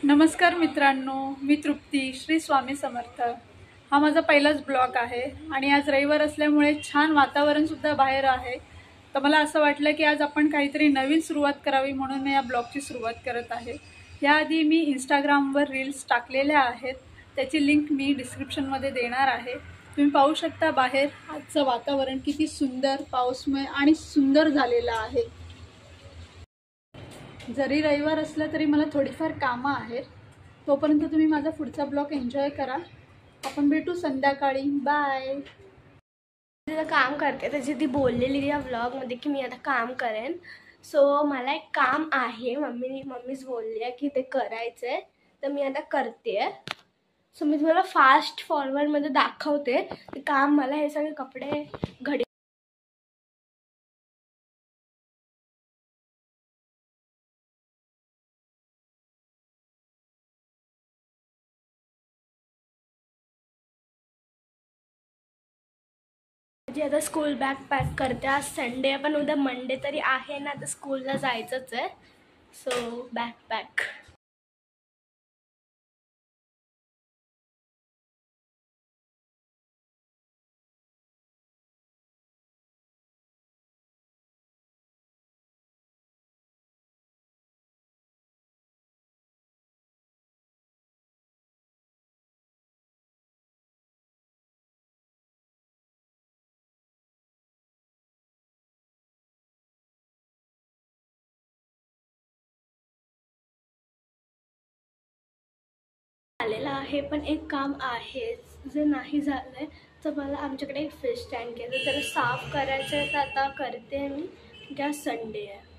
नमस्कार मित्रांनो, मी तृप्ती. श्री स्वामी समर्थ. हा माझा पहिलाच ब्लॉग आहे आणि आज रविवार असल्यामुळे छान वातावरणसुद्धा बाहेर आहे. तर मला असं वाटलं की आज आपण काहीतरी नवीन सुरुवात करावी म्हणून मी या ब्लॉगची सुरुवात करत आहे. याआधी मी इंस्टाग्रामवर रील्स टाकलेल्या आहेत, त्याची लिंक मी डिस्क्रिप्शनमध्ये देणार आहे. तुम्ही पाहू शकता बाहेर आजचं वातावरण किती सुंदर, पाऊसमय आणि सुंदर झालेलं आहे. जरी रविवार असलं तरी मला थोडीफार कामं आहेत. तोपर्यंत तुम्ही माझा पुढचा ब्लॉग एन्जॉय करा. आपण भेटू संध्याकाळी. बाय. तिथं काम करते त्याची ती बोललेली या व्लॉगमध्ये की मी आता काम करेन. सो मला एक काम आहे, मम्मीच बोलली आहे की ते करायचं आहे, तर मी आता करते. सो मी तुम्हाला फास्ट फॉरवर्डमध्ये दाखवते ते काम. मला हे सगळे कपडे घडी आता स्कूल बॅग पॅक करते. आज संडे पण उद्या मंडे तरी आहे ना, तर स्कूलला जायचंच आहे. So bag pack. आलेला आहे, पण एक काम आहे जे नाही झालंय. तर मला आमच्याकडे एक फिश टँक आहे, तर त्याला साफ करायचं आहे, तर आता करते मी. उद्या संडे आहे.